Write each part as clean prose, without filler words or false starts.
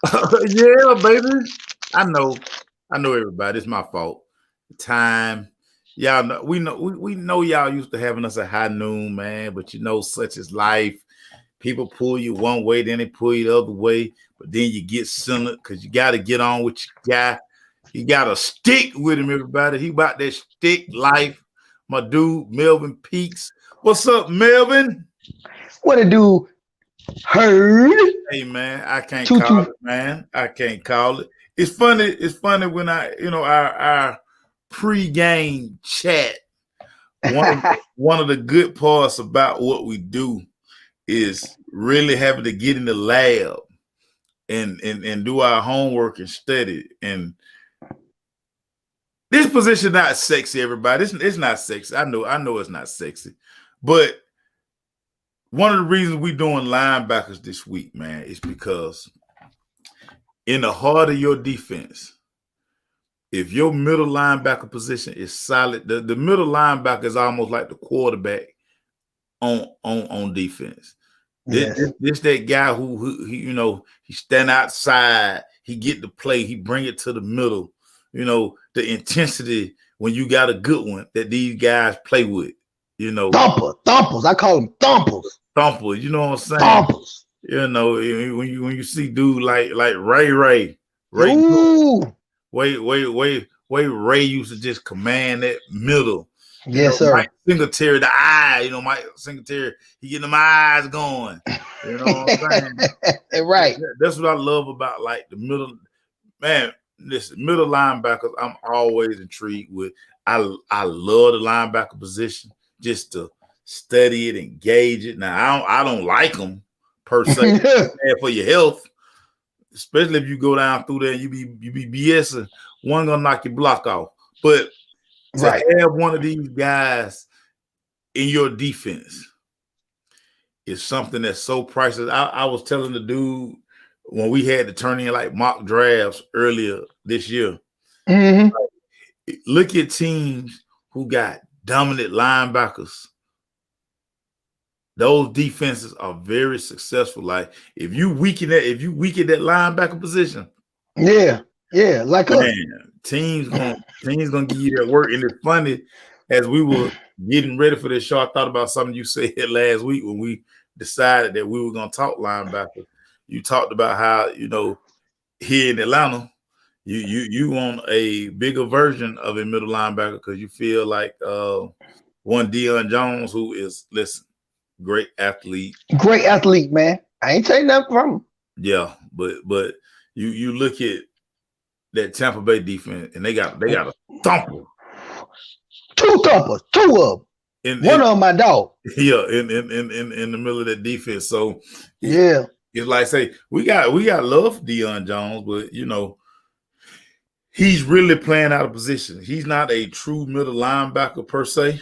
Yeah, baby. I know. I know everybody. It's my fault. Time. Y'all know we know y'all used to having us at high noon, man. But such is life. People pull you one way, then they pull you the other way, but then you get centered because you got to get on with your guy. You got to stick with him, everybody. He about that stick life. My dude, Melvin Peaks. What's up, Melvin? What to do? Heard Hey, man, I can't call tutu. it, man. I can't call it. It's funny. It's funny when our pre-game chat. One of the good parts about what we do is really having to get in the lab and do our homework and study. And this position not sexy, everybody. It's not sexy. I know it's not sexy. But one of the reasons we doing linebackers this week, man, is because in the heart of your defense, if your middle linebacker position is solid, the middle linebacker is almost like the quarterback on defense. This, Yes. this that guy who he stand outside, he get the play, he bring it to the middle. The intensity when you got a good one that these guys play with. Thumpers. I call them thumpers. Thumper. You know what I'm saying? Thumpers. When you see dude like Ray, Ooh. way Ray used to just command that middle. Yes, sir. Mike Singletary, the eye. Mike Singletary, he getting them eyes going. You know what I'm saying? Right. That's what I love about like the middle. Man, listen, middle linebackers, I'm always intrigued with. I love the linebacker position just to study it, engage it. Now I don't like them per se. Bad for your health, especially if you go down through there and you be BSing. One gonna knock your block off, but to Right. have one of these guys in your defense is something that's so priceless. I was telling the dude when we had to turn in like mock drafts earlier this year. hmm Look at teams who got dominant linebackers. Those defenses are very successful. Like if you weaken that linebacker position, Yeah. Yeah. Like us. man, teams gonna give you that work. And it's funny, as we were getting ready for this show, I thought about something you said last week when we decided that we were gonna talk linebacker. You talked about how here in Atlanta, you want a bigger version of a middle linebacker because you feel like one Deion Jones, who is great athlete. Great athlete, man. I ain't taking nothing from him. Yeah, but you look at that Tampa Bay defense and they got a thumper. Two thumpers. Two of them. One of them my dog. Yeah, in the middle of that defense. So Yeah. it's like say we got love for Deion Jones, but he's really playing out of position. He's not a true middle linebacker per se.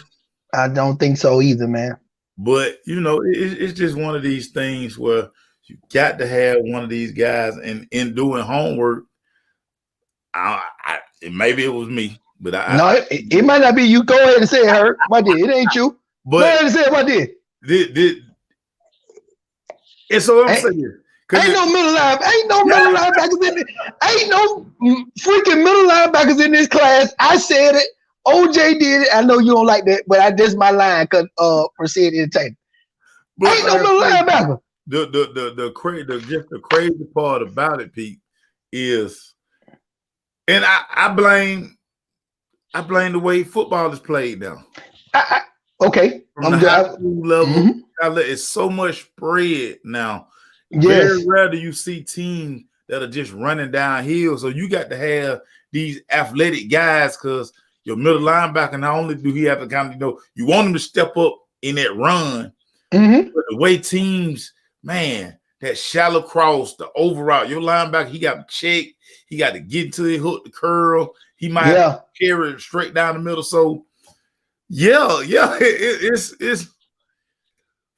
I don't think so either, man. But it's just one of these things where you got to have one of these guys, and in doing homework, maybe it was me, but it might not be you. Go ahead and say it, Hurt. My dear, it ain't you. Go ahead and say it, my dear. And so I'm saying, ain't no middle linebackers in it. Ain't no freaking middle linebackers in this class. I said it. OJ did it. I know you don't like that, but that's my line because Proceed Entertainment. Ain't no middle linebacker. The crazy part about it, Pete, is, and I blame the way football is played now. Okay. From the high school level, it's so much spread now. Yes. Very rare do you see teams that are just running downhill. So you got to have these athletic guys because your middle linebacker, not only do he have to kind of, you want him to step up in that run, but the way teams, man, that shallow cross, the overall, your linebacker, he got to check, he got to get into the hook, the curl, he might have to carry it straight down the middle. So it's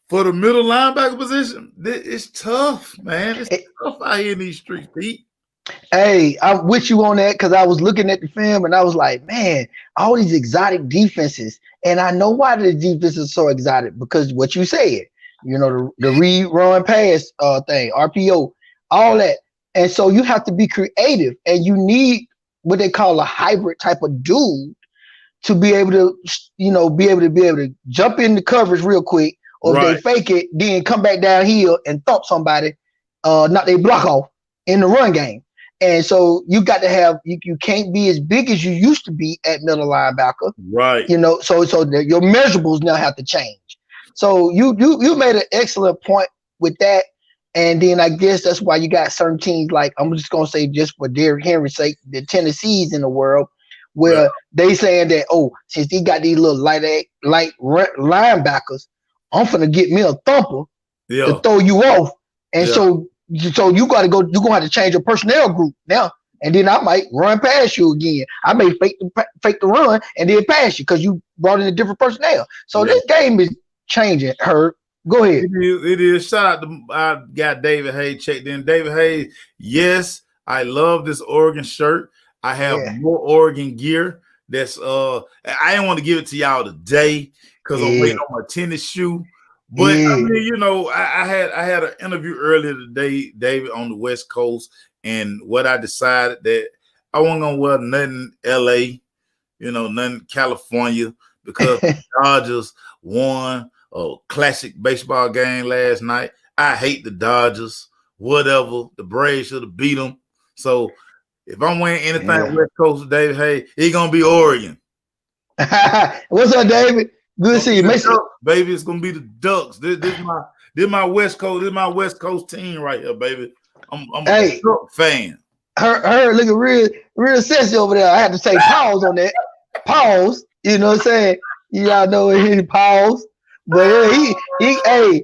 for the middle linebacker position, it's tough, man. It's tough out here in these streets, Pete. Hey, I'm with you on that because I was looking at the film and I was like, man, all these exotic defenses. And I know why the defense is so exotic because what you said, the read, run, pass thing, RPO, all that. And so you have to be creative, and you need what they call a hybrid type of dude to be able to, be able to jump in the coverage real quick, or if they fake it, then come back downhill and thump somebody, knock their block off in the run game. And so you got to have, you can't be as big as you used to be at middle linebacker. Right. So your measurables now have to change. So you made an excellent point with that. And then I guess that's why you got certain teams, like, I'm just going to say, just for Derrick Henry's sake, the Tennessees in the world, where they saying that, since he got these little light linebackers, I'm finna get me a thumper to throw you off. And so you got to go, you're going to have to change your personnel group now. And then I might run past you again. I may fake the run and then pass you because you brought in a different personnel. So this game is changing, Herb. Go ahead. It is. Shout out to, I got David Hayes checked in. David Hayes, yes, I love this Oregon shirt. I have more Oregon gear. That's I didn't want to give it to y'all today because I'm waiting on my tennis shoe. But I mean, I had an interview earlier today, David, on the West Coast, and what I decided that I wasn't gonna wear nothing LA, nothing California, because the Dodgers won a classic baseball game last night. I hate the Dodgers. Whatever. The Braves should have beat them. So if I'm wearing anything West Coast today, hey, it's gonna be Oregon. What's up, David? Good to see you, Mason. Baby, it's gonna be the Ducks. This my West Coast. This is my West Coast team right here, baby. I'm a Duck fan. Her looking real sexy over there. I had to say pause on that. Pause. You know what I'm saying? Y'all know he pause. But I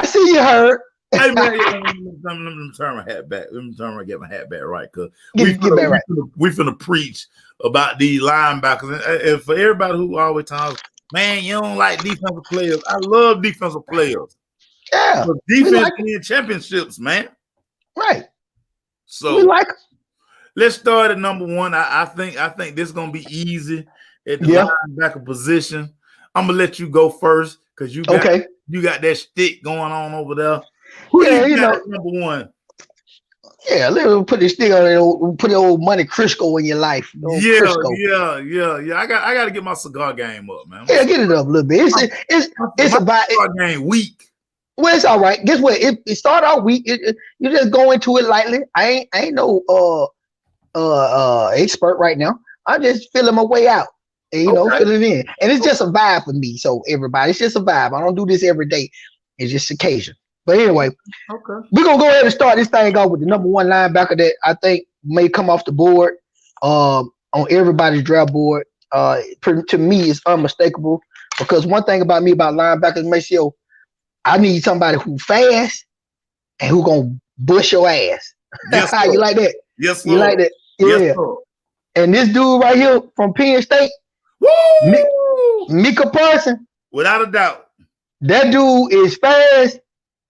see you, Hurt. Hey man, let me turn my hat back. Let me get my hat back right, cause we finna preach about these linebackers. And for everybody who always talks, man, you don't like defensive players. I love defensive players. Yeah, defense win championships, man. Right. So we like. Let's start at number one. I think this is gonna be easy at the linebacker position. I'm gonna let you go first because you got that stick going on over there. Who you got number one? Yeah, let's put this stick on it. Put the old Monte Cristo in your life. Yeah. I got to get my cigar game up, man. Yeah, get it up a little bit. It's about cigar game weak. Well, it's all right. Guess what? It started out weak. You just go into it lightly. I ain't no expert right now. I'm just feeling my way out. And, fill it in. And it's just a vibe for me. So everybody, it's just a vibe. I don't do this every day. It's just occasion. But anyway, we're going to go ahead and start this thing off with the number one linebacker that I think may come off the board on everybody's draft board. To me, it's unmistakable because one thing about me about linebackers, Maceo, I need somebody who fast and who going to bust your ass. Yes, you like that? Yes, you like that? Yeah. Yes, and this dude right here from Penn State, Micah Parsons, without a doubt, that dude is fast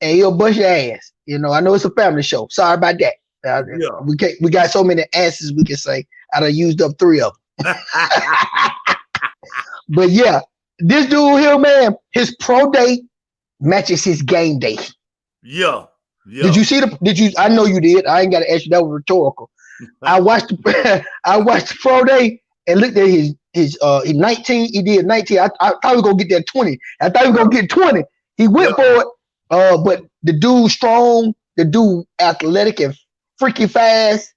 and he'll bust your ass. I know it's a family show. Sorry about that. We got so many asses we can say. I done used up 3 of them. But yeah, this dude here, man, his pro day matches his game day. Yeah. Did you see I know you did. I ain't got to ask you. That was rhetorical. I watched the pro day and looked at his 19. He did 19. I thought he was gonna get that 20. I thought he was gonna get 20. He went for it. But the dude strong, the dude athletic and freaky fast.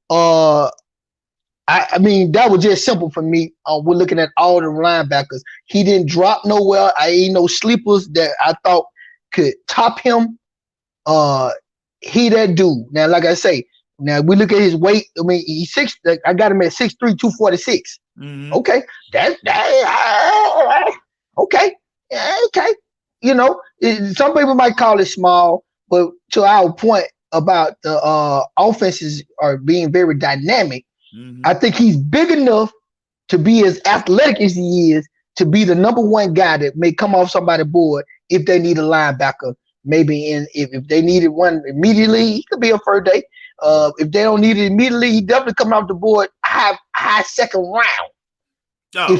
I mean, that was just simple for me. We're looking at all the linebackers. He didn't drop nowhere. I ain't no sleepers that I thought could top him. He that dude. Now, like I say, now we look at his weight. I mean, he's 6. I got him at 6'3", 246. Mm-hmm. Okay, okay, okay. Some people might call it small, but to our point about the offenses are being very dynamic, I think he's big enough to be as athletic as he is to be the number one guy that may come off somebody's board if they need a linebacker. Maybe if they needed one immediately, he could be a first day. If they don't need it immediately, he definitely come off the board high second round. Oh.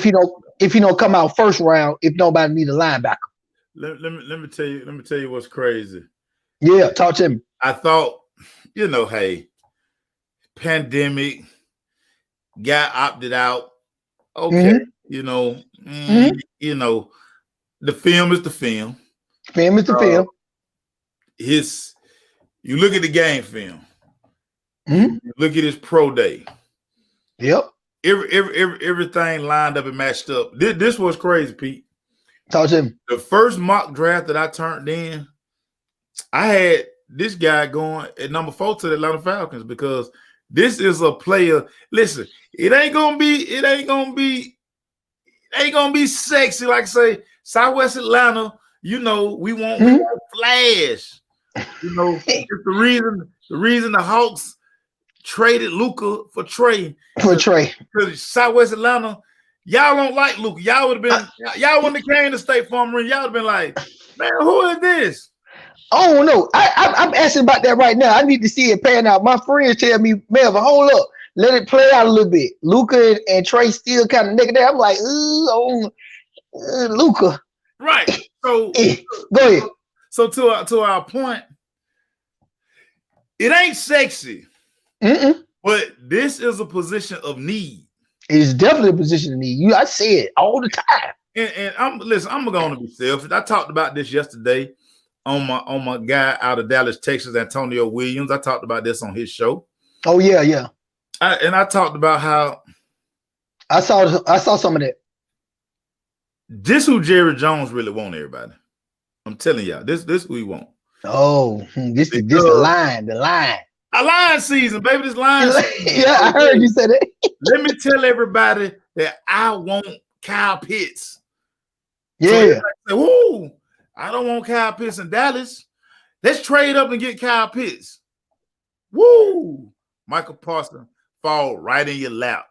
If you don't come out first round, if nobody need a linebacker. Let me tell you what's crazy. Yeah, talk to me. I thought you know, hey, pandemic, guy opted out. Okay, you know, you know, the film is the film. Film is the film. You look at the game film. Mm-hmm. You look at his pro day. Yep. Everything lined up and matched up. This was crazy, Pete. Talk to him. The first mock draft that I turned in, I had this guy going at number 4 to the Atlanta Falcons because this is a player. Listen, it ain't gonna be sexy like say Southwest Atlanta. You know, we want flash. You know, it's the reason the Hawks traded Luka for Trey. Because Southwest Atlanta, y'all don't like Luka. Y'all would have been, y'all wouldn't have came to State Farm Ring. Y'all would have been like, man, who is this? Oh no, I'm asking about that right now. I need to see it pan out. My friends tell me, Melvin, hold up, let it play out a little bit. Luka and Trey still kind of negative. I'm like, Luka. Right. So go ahead. So to our point, it ain't sexy, but this is a position of need. It's definitely a position of need. I say it all the time. And I'm going to be selfish. I talked about this yesterday on my guy out of Dallas, Texas, Antonio Williams. I talked about this on his show. Oh yeah. I talked about how I saw some of that. This who Jerry Jones really want, everybody. I'm telling y'all, this who he want. Oh, this the line. A line season, baby. This line season. Yeah, I heard you say that. Let me tell everybody that I want Kyle Pitts. Yeah. So woo, I don't want Kyle Pitts in Dallas. Let's trade up and get Kyle Pitts. Woo! Michael Parsons fall right in your lap.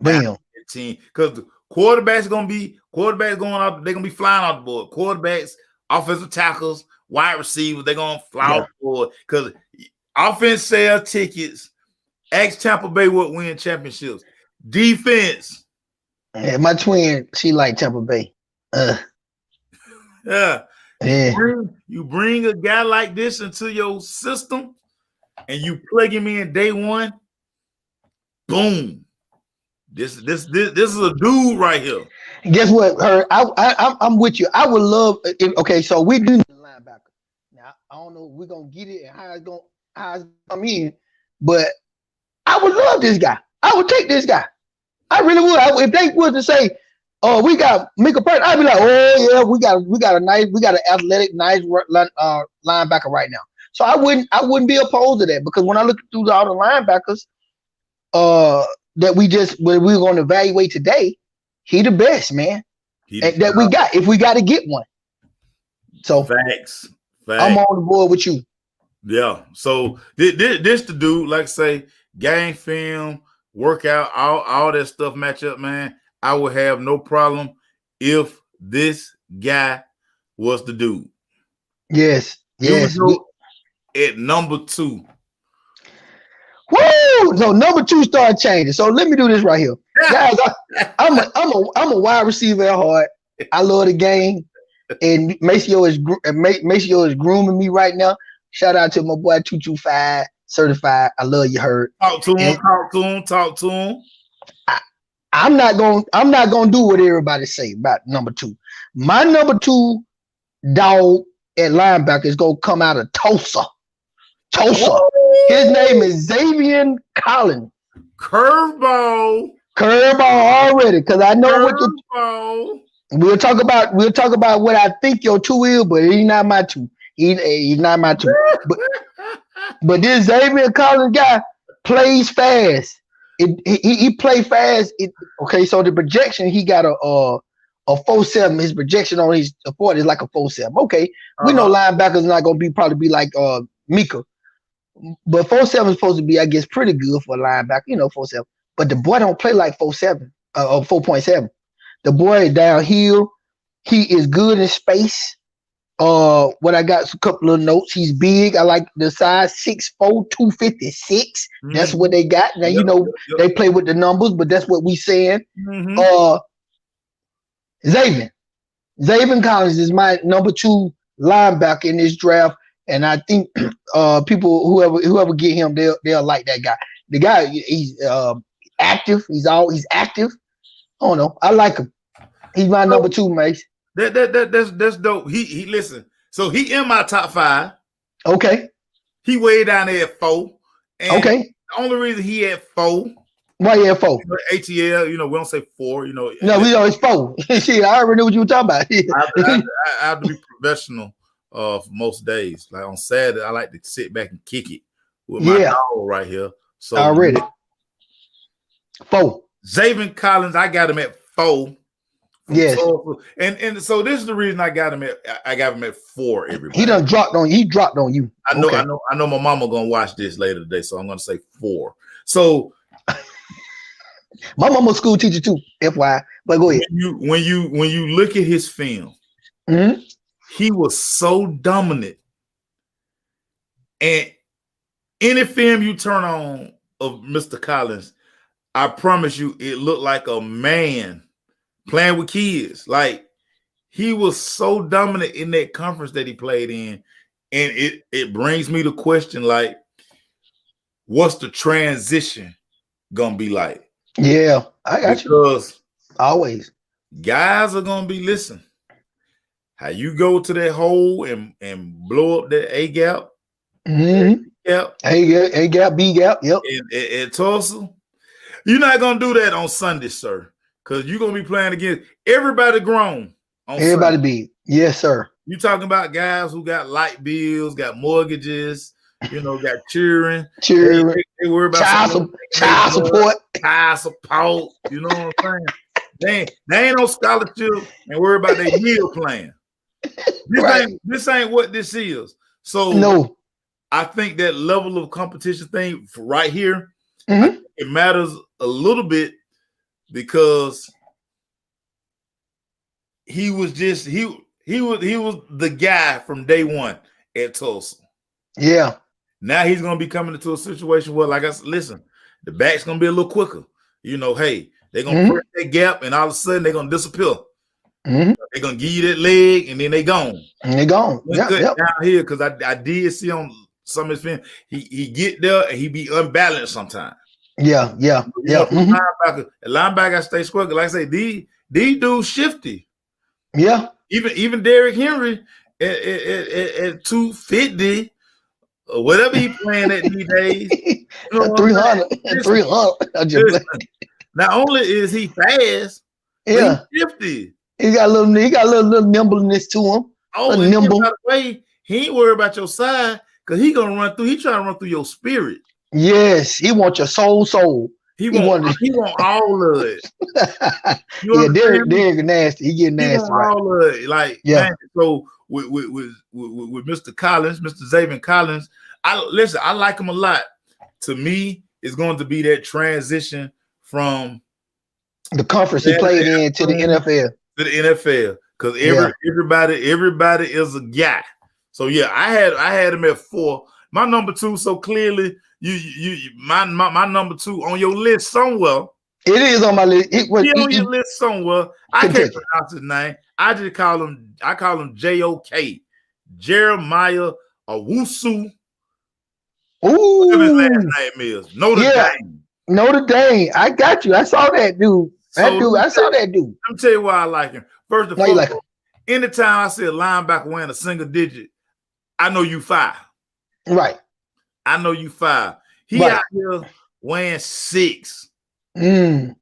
Bam. Because the quarterbacks going out, they're gonna be flying off the board. Quarterbacks, offensive tackles, wide receivers, they're gonna fly off the board. Because offense sell tickets. Ask Tampa Bay what win championships. Defense. Yeah, my twin, she like Tampa Bay. Yeah. You bring a guy like this into your system and you plug him in day one. Boom. This is a dude right here. Guess what? I'm with you. I would love. Okay, so we do the linebacker. Now I don't know if we're gonna get it and how it's gonna come in, but I would love this guy. I would take this guy. I really would. If they were to say, "Oh, we got Micah Parsons," I'd be like, "Oh yeah, we got an athletic, nice linebacker right now." So I wouldn't be opposed to that because when I look through all the linebackers, that we're going to evaluate today, he the best, man. That we got. If we got to get one, so facts. I'm on the board with you. Yeah. So this the dude, like say, game film, workout, all that stuff match up, man. I would have no problem if this guy was the dude. Yes. At number 2. Woo! So number 2 started changing. So let me do this right here, guys. I'm a wide receiver at heart. I love the game, and Maceo is grooming me right now. Shout out to my boy 225 certified. I love you, Hurt. Talk to him. I'm not gonna do what everybody say about number 2. My number 2 dog at linebacker is gonna come out of Tulsa. His name is Xavier Collins. Curveball already, because I know we'll talk about what I think your 2 is, but he's not my 2. He's not my 2. But this Xavier Collins guy plays fast. He play fast. Okay, so the projection, he got a 4.7. His projection on his 40 is like a 4.7. Okay, we know linebackers not gonna probably be like Mika. But 4.7 is supposed to be, I guess, pretty good for a linebacker, 4.7. But the boy don't play like 4.7 or 4.7. The boy is downhill. He is good in space. What I got a couple of notes. He's big. I like the size 6'4", 256. That's what they got. Now they play with the numbers, but that's what we saying. Xavier Collins is my number 2 linebacker in this draft. and I think people whoever get him, they'll like that guy. The guy, he's active. He's active. I don't know. I like him. He's my number 2, Mace. That's dope. He listen. So he in my top 5. Okay. He way down there at 4. And okay. The only reason he at 4. Why you at 4? ATL, we don't say 4, No, we know it's 4. Shit, I already knew what you were talking about. I have to be professional for most days. Like on Saturday, I like to sit back and kick it with my dog right here. So already 4. Zaven Collins, I got him at 4. Yes. And so this is the reason I got him at 4. Everybody. He done dropped on you. He dropped on you. I know my mama gonna watch this later today, so I'm gonna say 4. So my mama's a school teacher too, FYI. But go ahead. When you look at his film, he was so dominant. And any film you turn on of Mr. Collins, I promise you, it looked like a man playing with kids. Like he was so dominant in that conference that he played in. And it brings me to question, like, what's the transition gonna be like? Yeah, I got you. Because always guys are gonna be listening. How you go to that hole and blow up that A gap, gap, A gap, B gap, yep. At Tulsa, you're not gonna do that on Sunday, sir, because you're gonna be playing against everybody grown. Everybody big, yes, sir. You talking about guys who got light bills, got mortgages, got children. They worry about child support. Child support. You know what I'm saying? They ain't no scholarship and worry about their meal plan. This ain't what this is. So no, I think that level of competition thing right here, it matters a little bit because he was the guy from day one at Tulsa. Yeah. Now he's gonna be coming into a situation where, like I said, listen, the back's gonna be a little quicker. Hey, they're gonna press that gap, and all of a sudden they're gonna disappear. They're gonna give you that leg, and then they gone. And they gone. Yep. Down here, because I did see on some of his film, he get there and he be unbalanced sometimes. Yeah. Linebacker stay square. Like I say, these dudes shifty. Yeah. Even Derrick Henry at 250. Whatever he playing at these days, 300. Not only is he fast, he's shifty. He got a little nimbleness to him. Nimble. By the way, he ain't worried about your side because he gonna run through. He trying to run through your spirit. Yes, he wants your soul. He want all of it. Derrick nasty. He getting nasty. All of it. Like, man, so with Mr. Collins, Mr. Zaven Collins, I like him a lot. To me, it's going to be that transition from the conference he played in to the NFL. To the NFL, because everybody is a guy. So yeah, I had him at 4. My number 2. So clearly, my number 2 on your list somewhere. It is on my list. He on your list somewhere. I can't pronounce his name. I call him JOK, Jeremiah Owusu. Ooh, whatever his last name is. Notre Dame. I got you. I saw that dude. I saw that dude. Let me tell you why I like him. First of all, anytime I see a linebacker wearing a single digit, I know you 5. Right. I know you 5. He out here weighing 6. Yeah.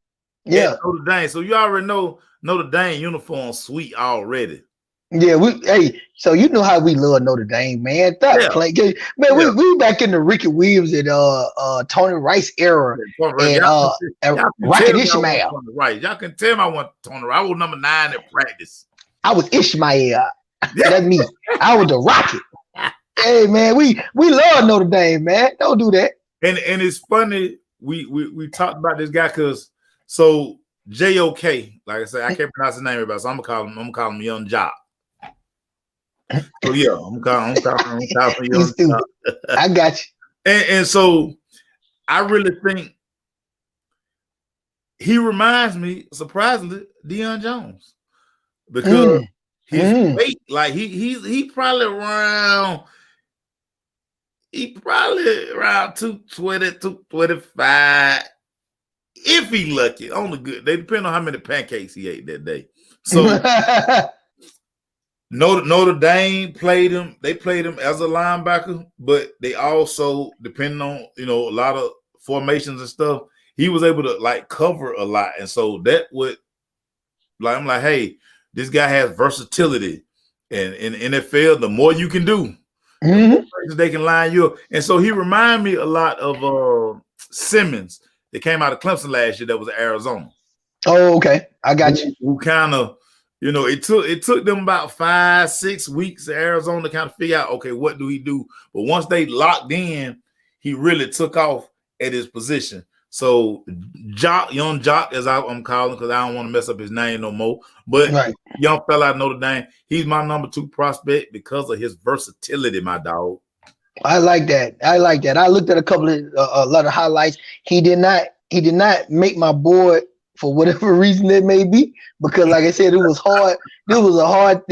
Notre Dame. So you already know Notre Dame uniform sweet already. Yeah, so you know how we love Notre Dame, man. We back in the Ricky Williams and Tony Rice era and Rocket Ishmael. Right, y'all can tell me I want Tony Rice. I was number 9 in practice. I was Ishmael. That's me. I was the Rocket. Hey man, we love Notre Dame, man. Don't do that. And it's funny we talked about this guy because so JOK, like I said, I can't pronounce his name about, so I'm gonna call him Young Jock. So yeah, I'm calling Young Jock. I got you. And so I really think he reminds me, surprisingly, Deion Jones, because his weight, like he probably around he probably around 220, 225. If he lucky, on the good. They depend on how many pancakes he ate that day. So Notre Dame played him. They played him as a linebacker, but they also, depending on a lot of formations and stuff, he was able to like cover a lot. And so that would I'm like, hey, this guy has versatility. And in NFL, the more you can do, the more they can line you up. And so he reminded me a lot of Simmons that came out of Clemson last year that was in Arizona. Oh, okay. I got you. Who kind of, it took them about 5-6 weeks in Arizona to kind of figure out, okay, what do he do? But once they locked in, he really took off at his position. So young Jock, as I'm calling, because I don't want to mess up his name no more. But young fella out of Notre Dame, he's my number 2 prospect because of his versatility, my dog. I like that. I looked at a lot of highlights. He did not make my board for whatever reason it may be, because like I said, it was hard. It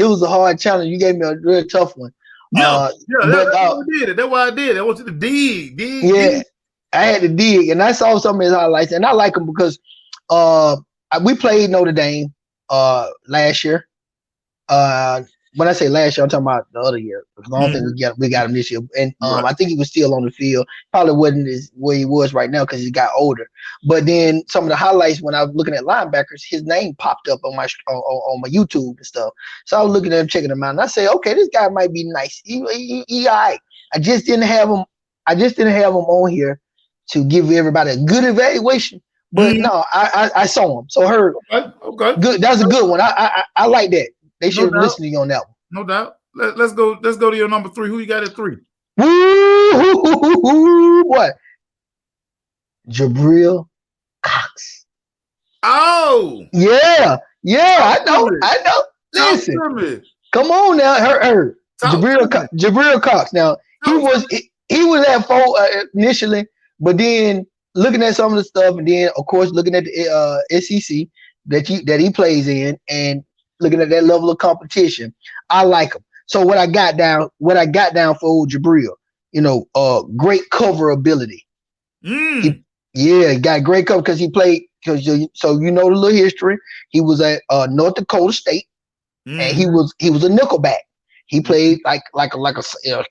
was a hard challenge. You gave me a real tough one. That's why I did it. I want you to dig. Dig. I had to dig, and I saw some of his highlights, and I like him because we played Notre Dame last year. When I say last year, I'm talking about the other year, because I don't think we got him this year. And I think he was still on the field. Probably wasn't where he was right now because he got older. But then some of the highlights, when I was looking at linebackers, his name popped up on my YouTube and stuff. So I was looking at him, checking him out, and I said, okay, this guy might be nice. He all right. I just didn't have him on here to give everybody a good evaluation. But no, I saw him. So okay. Good. That's a good one. I like that. They should listen to you on that one. No doubt. Let's go to your number 3. Who you got at 3? What? Jabril Cox. Oh. Yeah. I know. Listen. Come on now. Jabril Cox. Now, he was at 4 initially, but then looking at some of the stuff, and then of course looking at the SEC that he plays in, and looking at that level of competition, I like him. So what I got down for old Jabril, great cover ability. He got great cover because he played. So the little history. He was at North Dakota State, and he was a nickelback. He played like a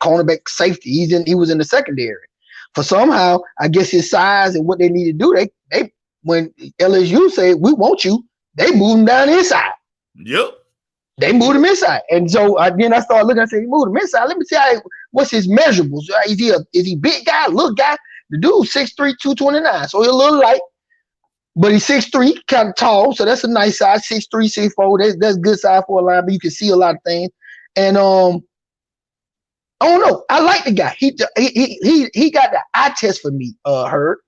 cornerback safety. He was in the secondary. For somehow, I guess his size and what they need to do, they when LSU said we want you, they moved him down inside. Yep. They moved him inside. And so then I started looking, I said, he moved him inside. Let me see what's his measurables. Is he big guy, little guy? The dude 6'3", 229. So he's a little light, but he's 6'3", kind of tall. So that's a nice size, 6'3", 6'4". That's good size for a linebacker. You can see a lot of things. And I don't know. I like the guy. He got the eye test for me, Herb.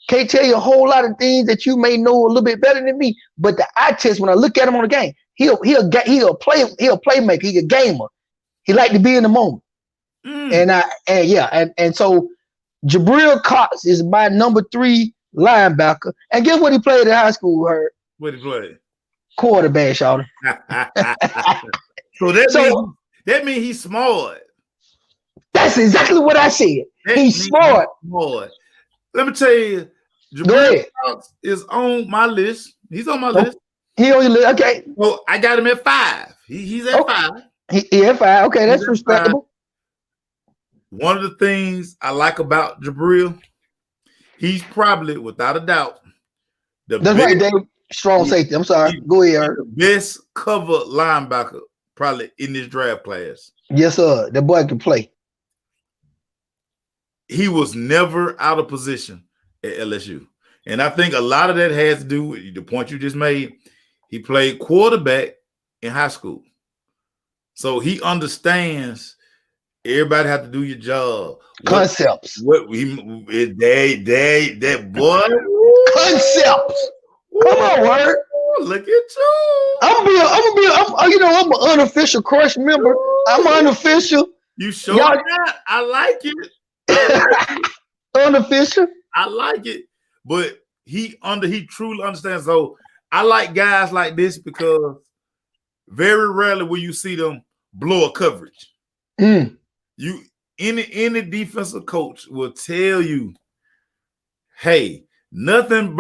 Can't tell you a whole lot of things that you may know a little bit better than me, but the eye test, when I look at him on the game, he'll playmaker. He's a gamer. He like to be in the moment. And so Jabril Cox is my number 3 linebacker. And guess what he played in high school, Herb? What he played? Quarterback, shouter. So that means he's smart. That's exactly what I said. He's smart. Let me tell you, Jabril Cox is on my list. He's on my list. He on your list. Okay. Well, I got him at 5. He's at 5. He at 5. Okay, that's respectable. 5. One of the things I like about Jabril, he's probably, without a doubt, that's right, Dave. Strong safety. I'm sorry. Go ahead. The best cover linebacker probably in this draft class. Yes, sir. The boy can play. He was never out of position at LSU. And I think a lot of that has to do with the point you just made. He played quarterback in high school. So he understands everybody have to do your job. Concepts. That boy. Concepts. Come on, word. Look at you. I'm an unofficial Crush member. I'm unofficial. You sure that? I like it. Unofficial. I like it. But he truly understands. So I like guys like this because very rarely will you see them blow a coverage. any defensive coach will tell you, hey, nothing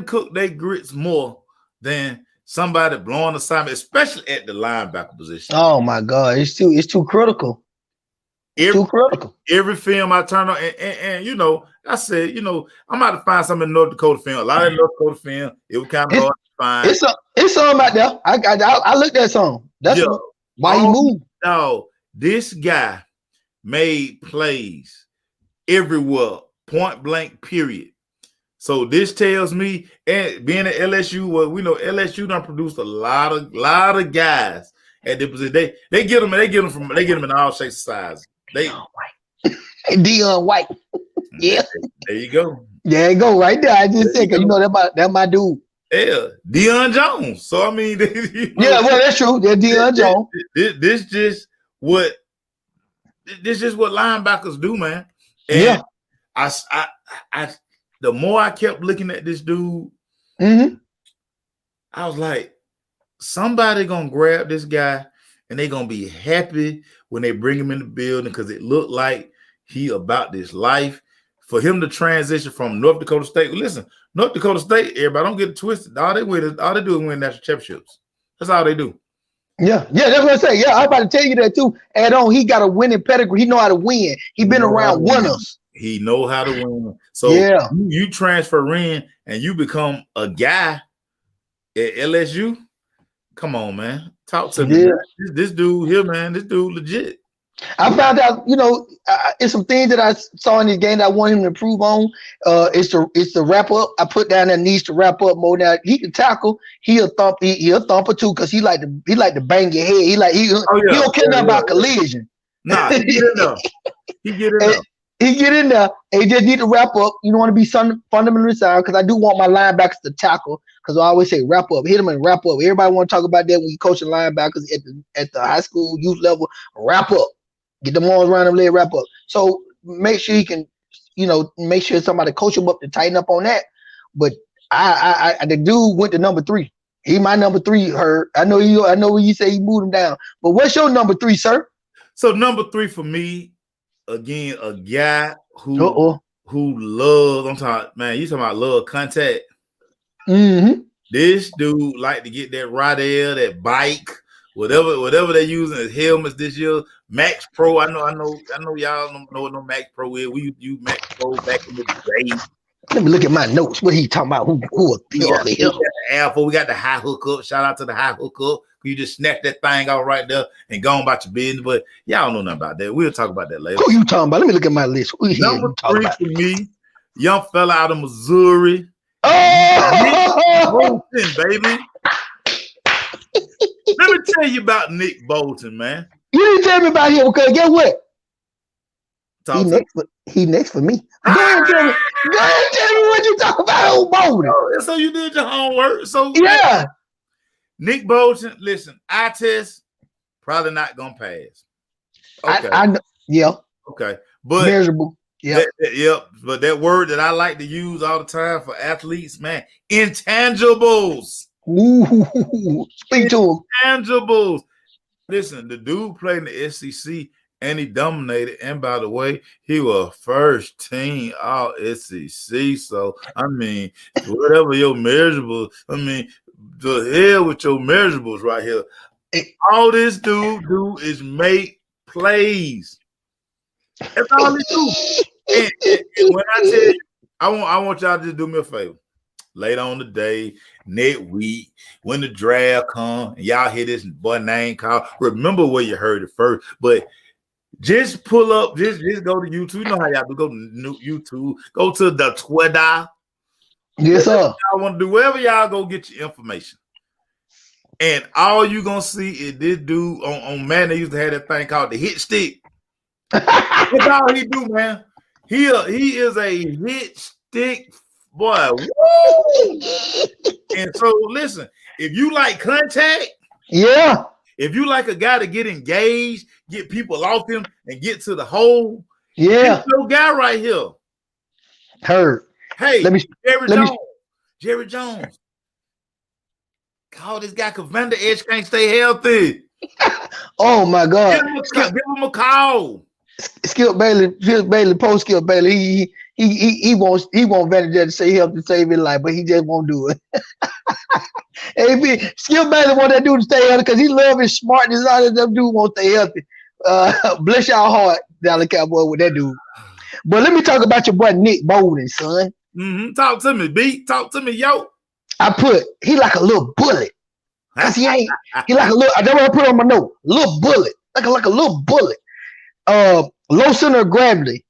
cook their grits more than somebody blowing assignment, especially at the linebacker position. Oh my God, it's too critical. Too critical. Every film I turn on, and you know, I said, you know, I'm about to find some in North Dakota film. A lot of North Dakota film, it was kind of hard to find. It's some out there. I looked at some. That's why he moved. No, this guy made plays everywhere, point blank, period. So this tells me, and being at LSU, well, we know LSU done produced a lot of guys at the position. They get them in all shapes and sizes. Dion White. Yeah. There you go. There you go, right there. I just said, because you know that my dude. Yeah, Deion Jones. So I mean, yeah, well, that's true. They're Deion Jones. This just what linebackers do, man. And yeah. I the more I kept looking at this dude, I was like, somebody gonna grab this guy and they gonna be happy when they bring him in the building because it looked like he about this life. For him to transition from North Dakota State, listen, North Dakota State, everybody don't get it twisted. All they do is win national championships. That's all they do. Yeah, that's what I say. Yeah, I'm about to tell you that too. Add on, he got a winning pedigree. He know how to win. He been around winners. He know how to win. So you transfer in and you become a guy at LSU. Come on, man. Talk to me. This dude here, man. This dude legit. I found out, you know, it's some things that I saw in this game that I want him to improve on. It's the wrap up. I put down that needs to wrap up more. Now he can tackle. He'll thump too because he like to bang your head. He don't care nothing about collision. Nah, he get in there. He get in there. And he just need to wrap up. You don't want to be fundamentally sound because I do want my linebackers to tackle because I always say wrap up, hit them and wrap up. Everybody want to talk about that when you coaching linebackers at the high school youth level. Wrap up. Get them arms around them, leg wrap up. So make sure he can, you know, make sure somebody coach him up to tighten up on that. But the dude went to number 3. He my number 3. I know when you say he moved him down. But what's your number 3, sir? So number 3 for me, again, a guy who loves. I'm talking, man. You talking about love contact? Mm-hmm. This dude like to get that Rodale, that bike. Whatever they're using as helmets this year, Max Pro. I know y'all don't know what no Max Pro is. We used Max Pro back in the day. Let me look at my notes. What he talking about? Who we got the Alpha. We got the high hookup. Shout out to the high hookup. You just snap that thing out right there and go on about your business. But y'all don't know nothing about that. We'll talk about that later. Who you talking about? Let me look at my list. Number 3 for me, young fella out of Missouri. Oh, Nick Bolton, baby. Let me tell you about Nick Bolton, man. You didn't tell me about him because guess what? He next for me. Go ahead and tell me what you talking about, old Bolton. So you did your homework. So yeah. Nick Bolton, listen, eye test, probably not gonna pass. Okay. Yeah. Okay. But measurable. Yeah. But that word that I like to use all the time for athletes, man, intangibles. Ooh, speak to him. Intangibles. Listen, the dude played in the SEC and he dominated. And by the way, he was first team all SEC. So I mean, whatever your measurables, I mean, the hell with your measurables right here. All this dude do is make plays. That's all he do. And when I tell you, I want y'all to just do me a favor. Later on the day, next week, when the draft comes, and y'all hear this boy name called, remember where you heard it first. But just pull up, just go to YouTube. You know how y'all do. Go to YouTube. Go to the Twitter. Yes, sir. Y'all want to do wherever y'all go get your information. And all you gonna see is this dude on man. They used to have that thing called the hit stick. That's all he do, man. He is a hit stick boy. Woo! And so listen, if you like contact, yeah. If you like a guy to get engaged, get people off him, and get to the hole, yeah, your guy right here. Heard. Hey, Jerry Jones. Call this guy because Vander Esch can't stay healthy. Oh my God. Give him a call. Skip Bailey, post Skip Bailey. He wants Vanderjagt to say help to save his life, but he just won't do it. Skip Bailey want that dude to stay healthy because he love his smartness. All that dude won't stay healthy. Bless y'all heart, Dallas Cowboy, with that dude. But let me talk about your boy Nick Bolden, son. Mm-hmm. Talk to me, B. Talk to me, yo. He like a little bullet. Cause he like a little. I never put on my note. Little bullet, like a little bullet. Low center of gravity.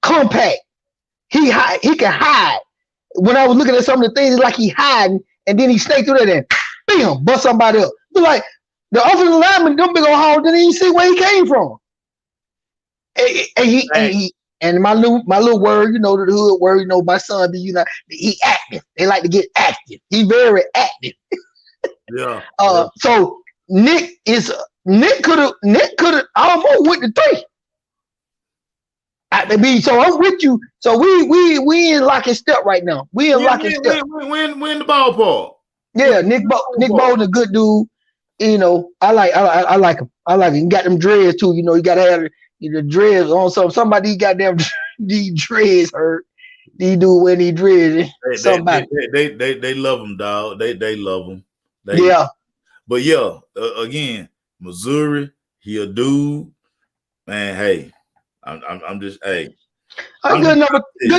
Compact. He can hide. When I was looking at some of the things, it's like he hiding, and then he snake through there and bam, bust somebody up. But like the offensive lineman, them big old hogs didn't even see where he came from. And my little word, the hood word, my son be, he active. They like to get active. He very active. Yeah. So Nick could have almost went to 3. So I'm with you. So we in lock and step right now. We in lock and step. We in the ballpark. Yeah, Nick Bolden, a good dude. I like him. I like him. He got them dreads too. You gotta have the dreads on. Somebody goddamn these dreads hurt. These dude wear these dreads. They love him, dog. They love him. Yeah. But yeah, again, Missouri, he a dude. Man, hey. I'm just hey. Good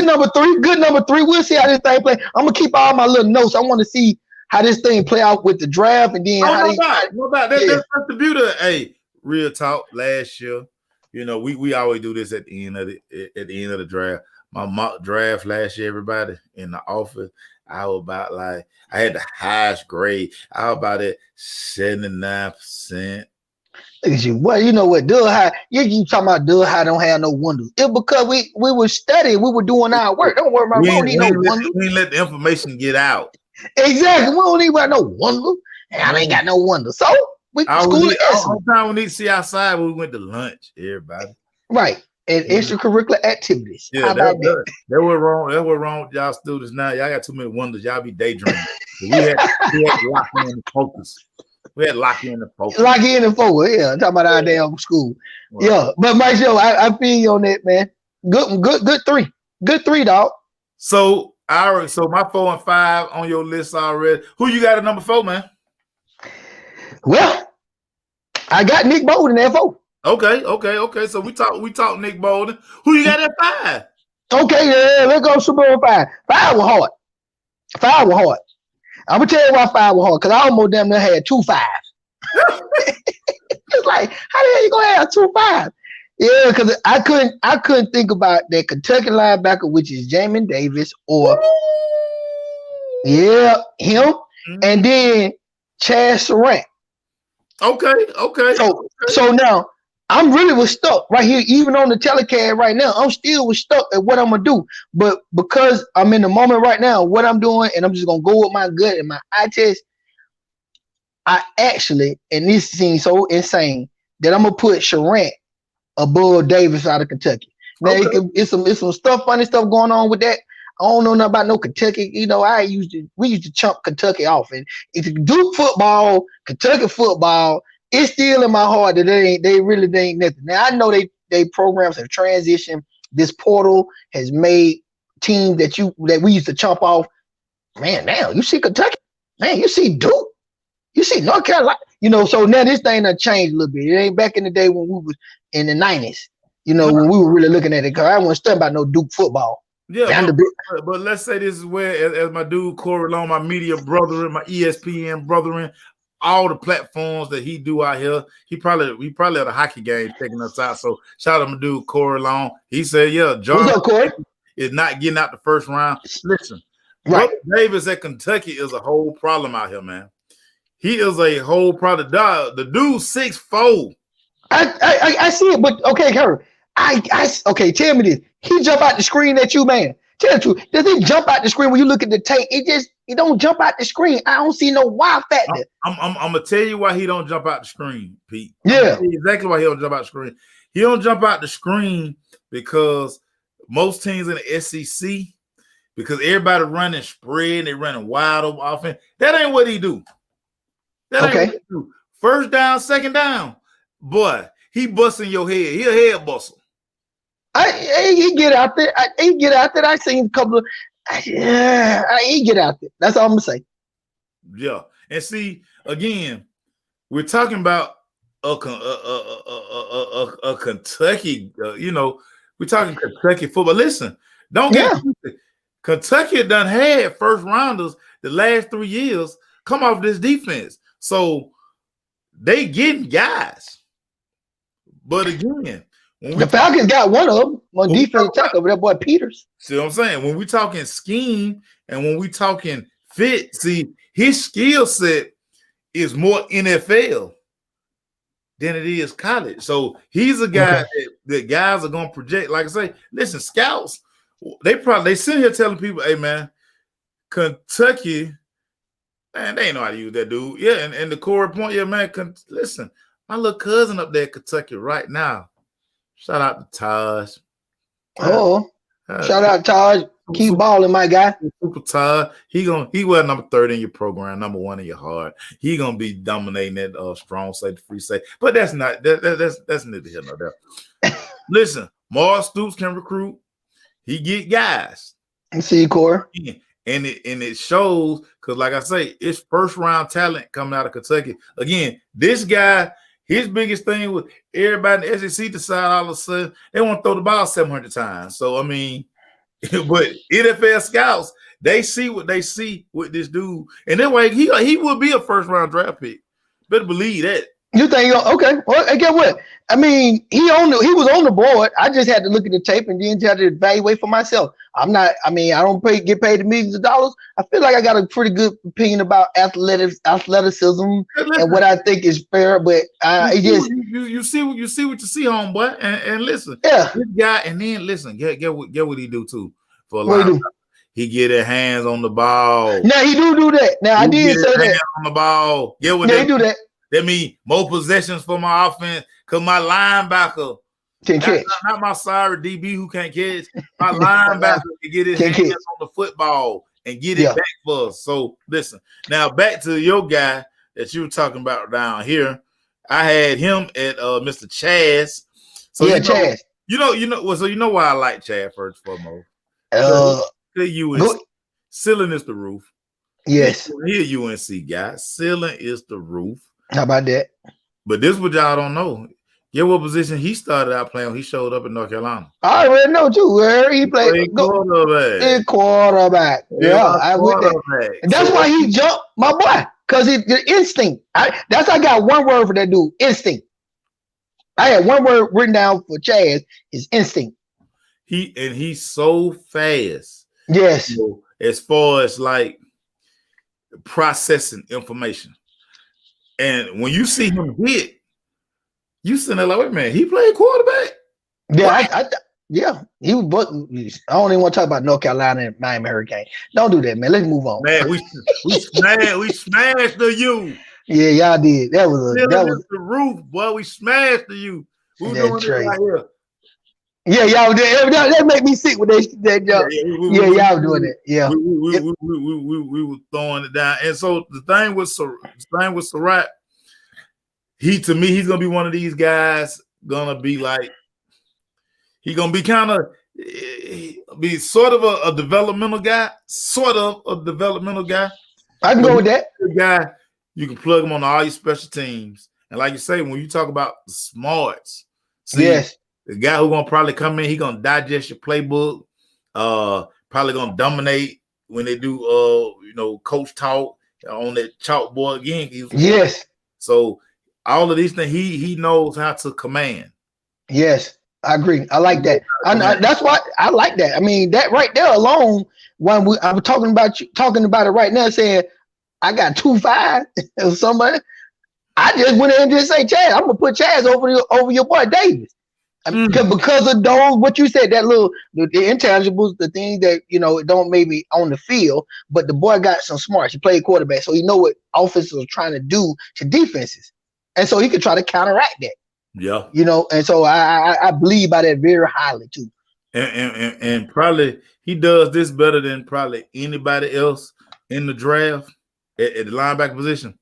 number three. We'll see how this thing play. I'm gonna keep all my little notes. I want to see how this thing play out with the draft, and then That's the beauty. Hey, real talk. Last year, we always do this at the end of the draft. My mock draft last year, everybody in the office, I was about I had the highest grade. I was about at 79%. Look at you. Well, you know what, Doug High, you talking about Doug High don't have no wonders. It's because we were studying, we were doing our work. Don't worry about we don't need no wonders. We didn't let the information get out. Exactly. We don't need no wonder. And I ain't got no wonder. So we all time we need to see outside when we went to lunch, everybody. Right. And extracurricular activities. Yeah, that was wrong. That was wrong with y'all students now. Y'all got too many wonders. Y'all be daydreaming. we had to lock in the focus. We had lock in the focus. Lock in the focus, yeah. Talking about our damn school. Right. Yeah. But Mike Show, I feel you on that, man. Good 3. Good 3, dog. So my 4 and 5 on your list already. Who you got at number 4, man? Well, I got Nick Bolden at 4. Okay. So we talk Nick Bolden. Who you got at 5? Okay, yeah, let's go Super Bowl 5. 5 was hard. I'm gonna tell you why 5 was hard, because I almost damn near had 2 5s. It's like, how the hell you gonna have 2 5s? Yeah, because I couldn't think about that Kentucky linebacker, which is Jamin Davis, or him, and then Chaz Surratt. Okay. So now I'm really was stuck right here, even on the telecast right now. I'm still stuck at what I'm gonna do, but because I'm in the moment right now, what I'm doing, and I'm just gonna go with my gut and my eye test. I actually, and this seems so insane, that I'm gonna put Surratt above Davis out of Kentucky. Now it's some funny stuff going on with that. I don't know nothing about no Kentucky. We used to chump Kentucky off, and if you do football, Kentucky football, it's still in my heart that they really ain't nothing. Now I know they programs have transitioned. This portal has made teams that we used to chump off. Man, now you see Kentucky. Man, you see Duke. You see North Carolina. So now this thing done changed a little bit. It ain't back in the day when we was in the 90s. When we were really looking at it. Because I wasn't studying about no Duke football. Yeah, but let's say this is where, as my dude Corey Long, my media brethren, my ESPN brethren, all the platforms that he do out here, he probably at a hockey game taking us out. So shout out to my dude Corey Long. He said, "Yeah, John is not getting out the first round." Listen, right? Brother Davis at Kentucky is a whole problem out here, man. He is a whole problem. The dude 6'4". I see it, but okay, Kurt. Okay, tell me this. He jump out the screen at you, man. Tell the truth. Does he jump out the screen when you look at the tape? It don't jump out the screen. I don't see no wow factor. I'm gonna tell you why he don't jump out the screen, Pete. Yeah, exactly why he don't jump out the screen. He don't jump out the screen because most teams in the SEC, because everybody running spread, they running wide open offense. That ain't what he do. That ain't what he do. First down, second down, boy. he busting your head. He a head buster. He get out there. He get out there. I seen a couple of. Yeah, he get out there. That's all I'm gonna say. Yeah, and see again, we're talking about a Kentucky. We're talking Kentucky football. Listen, don't get Kentucky done had first rounders the last 3 years come off this defense, so they getting guys. But again, the Falcons got one of them on defensive tackle, that boy Peters. See what I'm saying? When we talking scheme and when we talking fit, see his skill set is more NFL than it is college. So he's a guy that guys are gonna project. Like I say, listen, scouts, they sit here telling people, hey man, Kentucky, man, they ain't know how to use that dude. Yeah, and the core point, yeah, man, listen, my little cousin up there in Kentucky right now. Shout out to Taj. Shout out Taj. Keep balling, my guy. Super Taj. He was number 30 in your program, number 1 in your heart. He gonna be dominating that strong safety, free safety. But that's not that's neither here nor there. Listen, Mark Stoops can recruit. He get guys. I see, Core. And it shows because, like I say, it's first round talent coming out of Kentucky. Again, this guy. His biggest thing was everybody in the SEC decide all of a sudden they want to throw the ball 700 times. So, I mean, but NFL scouts, they see what they see with this dude. And that way, he will be a first-round draft pick. Better believe that. You think, okay. Well, guess what? I mean, he was on the board. I just had to look at the tape and then had to evaluate for myself. I don't get paid the millions of dollars. I feel like I got a pretty good opinion about athleticism and what I think is fair. But you see what you see, homeboy. And listen, this guy, and then listen, get what he do too for a lot. He get his hands on the ball. Now he do that. Now I did say that on the ball. He do that. That means more possessions for my offense because my linebacker can catch. Not my sorry DB who can't catch. My linebacker can get his hands on the football and get it back for us. So listen, now back to your guy that you were talking about down here. I had him at Mr. Chaz. So Chaz. So you know why I like Chad first and foremost. Ceiling is the roof. Yes. Here, UNC guy. Ceiling is the roof. How about that? But this is what y'all don't know. Get what position he started out playing when he showed up in North Carolina. I already know too. Where he played quarterback. Yeah, I with that. And that's why he jumped, my boy, because the instinct. I got one word for that dude: instinct. I had one word written down for Chaz: is instinct. He's so fast. Yes. As far as like processing information. And when you see him hit, you sitting there like, wait a minute, he played quarterback? Yeah, he was. But I don't even want to talk about North Carolina and Miami Hurricane. Don't do that, man. Let's move on. Man, we smashed the U. Yeah, y'all did. That was the roof, boy. We smashed the U. We doing it right here. Yeah, y'all did. That make me sick with that job. Y'all doing it. Yeah, we were throwing it down. And so the thing with Surratt, he's gonna be one of these guys. Gonna be like he's gonna be kind of be sort of a developmental guy. I can go with that. Guy, you can plug him on all your special teams. And like you say, when you talk about the smarts, yes. The guy who's gonna probably come in, he gonna digest your playbook. Probably gonna dominate when they do coach talk on that chalkboard again. Yes. So all of these things he knows how to command. Yes, I agree. I like that. That's why I like that. I mean, that right there alone. When I'm talking about it right now, saying I got 2-5 or somebody. I just went in and just say, Chaz, I'm gonna put Chaz over your boy Davis. Because of those, what you said, that the intangibles, the things that don't maybe on the field, but the boy got some smarts. He played quarterback, so he know what offenses are trying to do to defenses, and so he could try to counteract that. Yeah, and so I believe by that very highly too. And probably he does this better than probably anybody else in the draft at the linebacker position.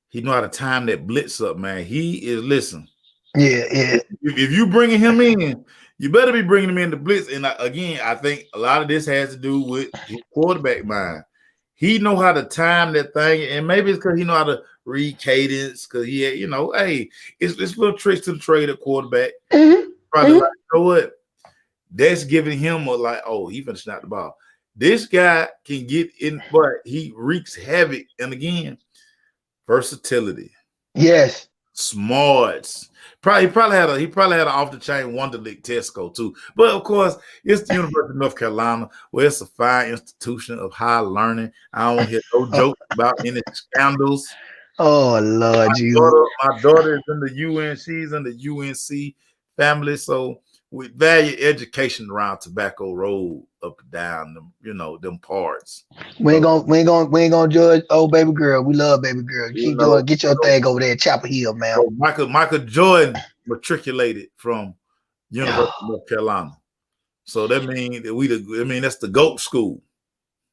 He know how to time that blitz up, man. He is listen. Yeah, yeah. If you bringing him in, you better be bringing him in the blitz. And again, I think a lot of this has to do with his quarterback mind. He know how to time that thing, and maybe it's because he know how to read cadence. Because he, hey, it's little tricks to the trade at quarterback. Mm-hmm. Probably like, you know what? That's giving him a like, oh, he finna snap the ball. This guy can get in, but he wreaks havoc. And again, versatility. Yes. Smarts. He probably had an off the chain Wonderlic test score too. But of course, it's the University of North Carolina, where it's a fine institution of high learning. I don't want to hear no jokes about any scandals. Oh Lord, my daughter is in the UN. She's in the UNC family, so we value education around Tobacco Road up and down them, them parts. We ain't gonna judge old baby girl. We love baby girl. Keep doing, get your thing over there at Chapel Hill, man. So Michael Jordan matriculated from University of North Carolina. So that means that that's the GOAT school.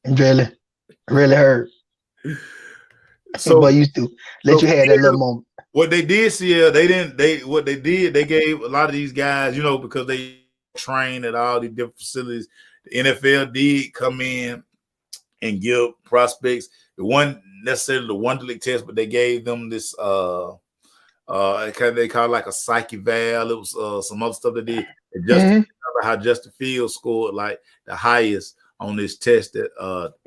Really hurt. So but used to let you have that little moment. What they did, they gave a lot of these guys, because they train at all these different facilities. The NFL did come in and give prospects necessarily the Wonderlic test, but they gave them this they call it like a psyche val. It was some other stuff they did. How Justin Fields scored like the highest on this test that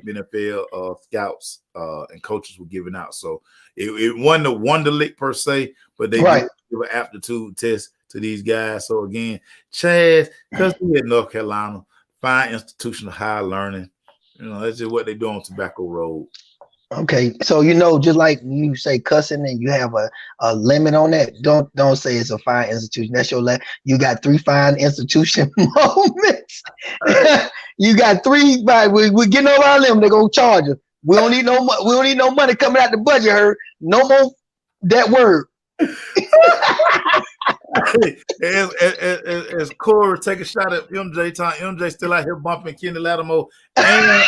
NFL scouts and coaches were giving out. So it wasn't a Wonderlic per se, but they did give an aptitude test to these guys. So again, Chaz, because we at North Carolina, fine institution of high learning. That's just what they do on Tobacco Road. Okay, so just like you say cussing and you have a limit on that, don't say it's a fine institution. That's your you got 3 fine institution moments. You got 3, but we're getting over our limit, they're gonna charge us. We don't need no money coming out the budget, her. No more that word. as Corey take a shot at MJ time, MJ still out here bumping Kenny Lattimore, and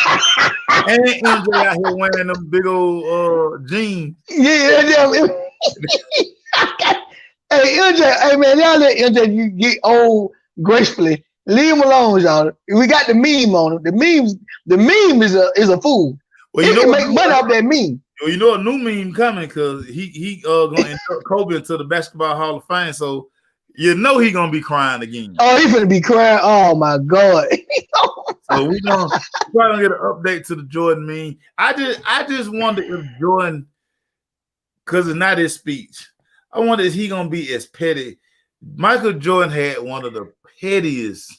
MJ out here wearing them big old jeans. Yeah. Hey MJ, hey man, y'all let MJ get old gracefully. Leave him alone, y'all. We got the meme on him. The meme is a fool. Well, he can make money off that meme. Well, a new meme coming because he gonna induct Kobe into the Basketball Hall of Fame. So he gonna be crying again. Oh, he's gonna be crying. Oh my God. So we're gonna get an update to the Jordan meme. I just wonder if Jordan, because it's not his speech, I wonder if he gonna be as petty. Michael Jordan had one of the pettiest.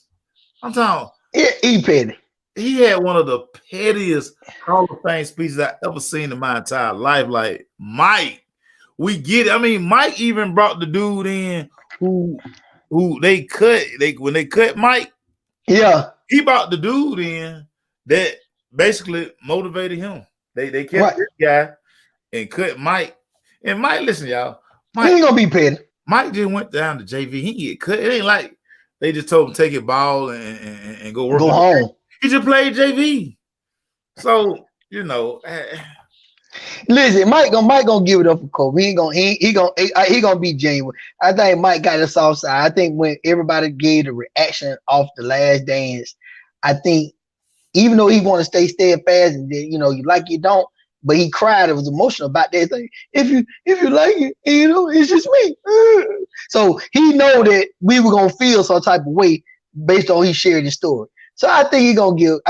I'm talking. He petty. He had one of the pettiest Hall of Fame speeches I ever seen in my entire life. Like, Mike, we get it. I mean, Mike even brought the dude in who when they cut Mike. Yeah, he brought the dude in that basically motivated him. They kept this guy and cut Mike. And Mike, listen, y'all. Mike, he ain't gonna be petty. Mike just went down to JV. He get cut. It ain't like they just told him take it ball and go work. Go home. He just played JV. So, Listen, Mike gonna give it up for Kobe. He gonna be genuine. I think Mike got the soft side. I think when everybody gave the reaction off the Last Dance, I think even though he want to stay steadfast and you like you don't, but he cried. It was emotional about that thing. If you like it, it's just me. So he know that we were gonna feel some type of way based on he shared his story. So I think he gonna give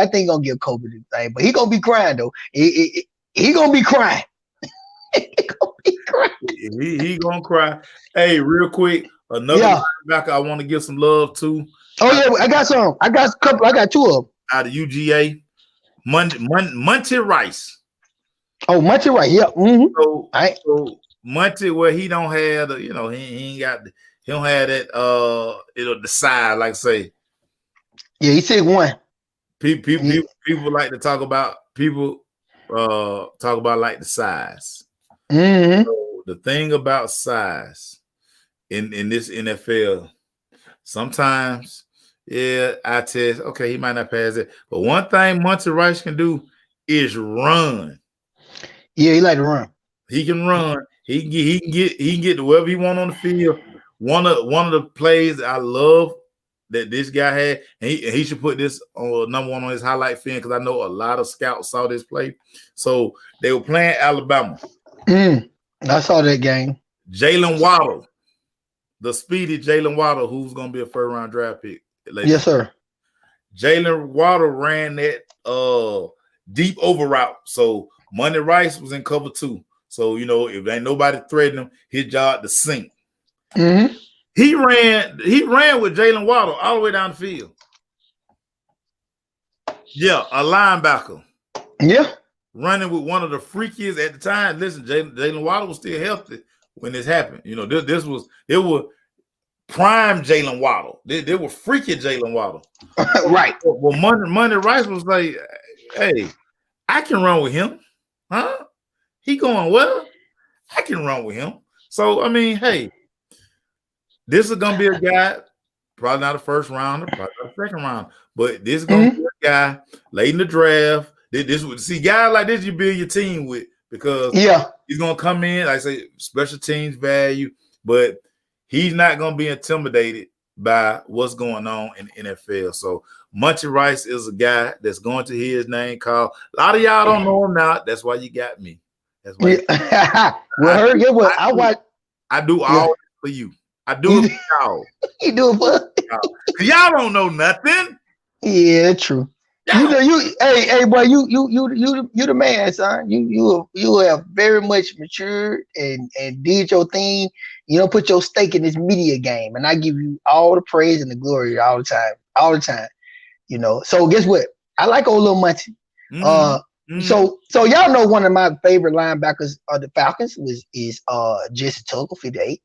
Kobe the thing, but he gonna be crying though. He gonna be crying. He gonna cry. Hey, real quick, another linebacker I want to give some love to. Oh yeah, I got some. I got a couple. I got 2 of them out of UGA. Monty Rice. Oh, Monty Rice. Yeah. Mm-hmm. So Monty, where he don't have the, he don't have that the side, like say. Yeah, he said 1. People like to talk about like the size. Mm-hmm. So the thing about size in this NFL, sometimes, I test, okay, he might not pass it. But one thing Monty Rice can do is run. Yeah, he like to run. He can run. He can get to wherever he want on the field one of the plays I love that this guy had, and he should put this on number one on his highlight film because I know a lot of scouts saw this play. So they were playing Alabama. I saw that game. Jalen Waddle, the speedy Jalen Waddle, who's going to be a first round draft pick. Yes, sir. Jalen Waddle ran that deep over route. So Money Rice was in cover 2. So, you know, if ain't nobody threatening him, his job to sink. Mm-hmm. He ran with Jalen Waddle all the way down the field. Yeah, a linebacker. Yeah. Running with one of the freakiest at the time. Listen, Jalen Waddle was still healthy when this happened. You know, it was prime Jalen Waddle. They were freaky Jalen Waddle. Right. Well, Money Rice was like, hey, I can run with him. Huh? He going well. I can run with him. So, I mean, hey, this is going to be a guy, probably not a first rounder, probably not a second round, but this is going to be a guy late in the draft. See, guys like this, you build your team with because he's going to come in, like I say, special teams value, but he's not going to be intimidated by what's going on in the NFL. So Munchie Rice is a guy that's going to hear his name called. A lot of y'all don't know him now. That's why you got me. That's why. I do all for you. I do it for y'all. You do it for y'all don't know nothing. Yeah, true. Hey, boy, you the man, son. You have very much matured and did your thing. You know, put your stake in this media game, and I give you all the praise and the glory all the time. You know. So guess what? I like old little Munchie. So y'all know one of my favorite linebackers of the Falcons is Jesse Tuggle, 58.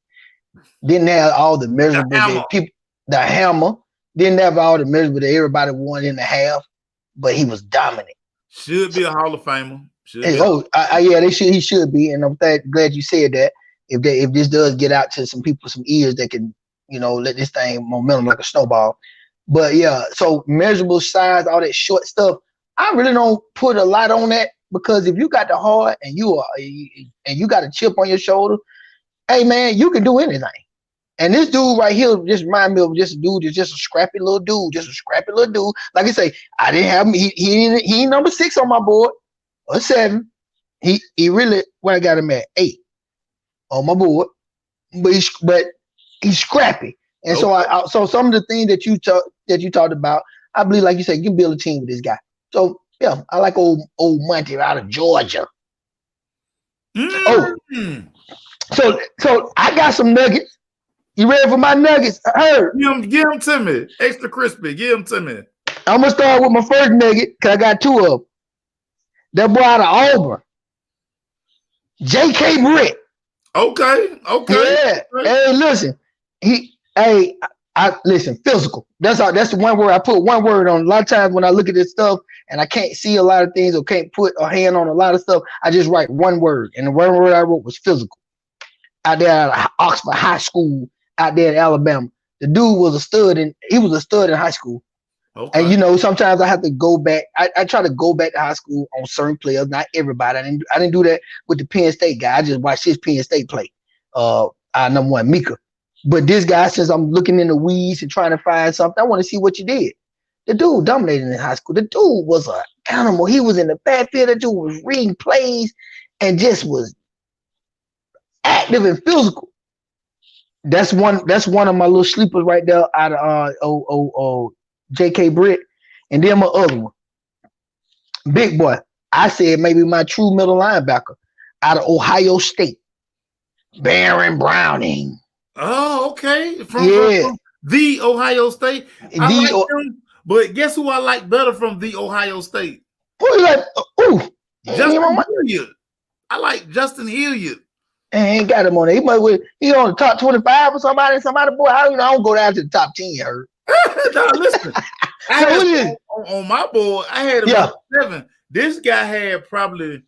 Didn't have all the measurables people. The hammer didn't have all the measurables that everybody wanted in the half. But he was dominant. Should be a Hall of Famer. He should be, and I'm glad you said that. If this does get out to some people, some ears that can, you know, let this thing momentum like a snowball. But yeah, so measurable size, all that short stuff. I really don't put a lot on that because if you got the heart and you got a chip on your shoulder, hey man, you can do anything. And this dude right here just remind me of just a dude that's just a scrappy little dude, Like I say, I didn't have him. He ain't number 6 on my board or 7. He really where I got him at 8 on my board, but he's scrappy. And so some of the things that you talked about, I believe, like you said, you can build a team with this guy. So yeah, I like old Monty out of Georgia. So I got some nuggets. You ready for my nuggets? I heard. Give them to me. Extra crispy. Give them to me. I'm going to start with my first nugget because I got 2 of them. That boy out of Auburn. J.K. Britt. Okay. Yeah. Hey, listen. Listen, physical. That's the one word. I put one word on. A lot of times when I look at this stuff and I can't see a lot of things or can't put a hand on a lot of stuff, I just write one word. And the one word I wrote was physical. Out there at Oxford High School. Out there in Alabama, the dude was a stud, and he was a stud in high school. Okay. And you know, sometimes I have to go back. I try to go back to high school on certain players, not everybody. I didn't do that with the Penn State guy. I just watched his Penn State play. Number 1, Mika. But this guy, since I'm looking in the weeds and trying to find something, I want to see what you did. The dude dominated in high school. The dude was an animal. He was in the backfield. The dude was reading plays and just was active and physical. That's one of my little sleepers right there out of J.K. Britt. And then my other one, big boy. I said maybe my true middle linebacker out of Ohio State, Baron Browning. Oh, okay. From the Ohio State. I like him, but guess who I like better from the Ohio State? Who you like? Justin Hilliard. I like Justin Hilliard. Ain't got him on it. He on the top 25 or somebody, boy. I don't go down to the top 10, you heard. No, listen. On my board, I had him 7. This guy had probably,